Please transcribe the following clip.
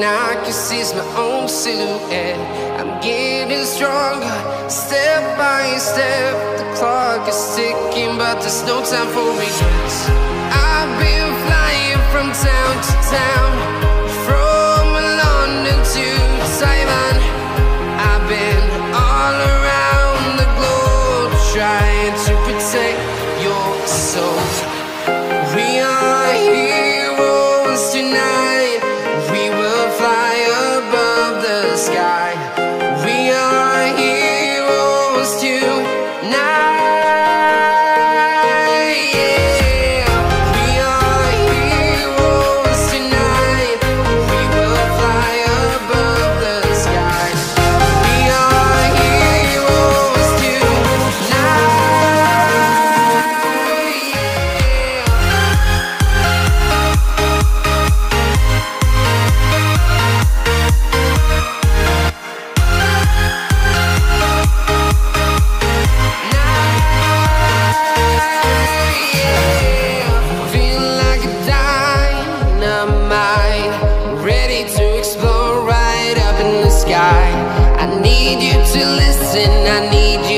I can see is my own silhouette. I'm getting stronger, step by step. The clock is ticking, but there's no time for regrets. I've been flying from town to town, from London to Taiwan. I've been all around the globe, trying to protect your soul. We are heroes tonight. We will fly above the sky. We are heroes tonight. Yeah. We are heroes tonight. We will fly above the sky. We are heroes tonight. Feel like a dynamite, ready to explode right up in the sky. I need you to listen, I need you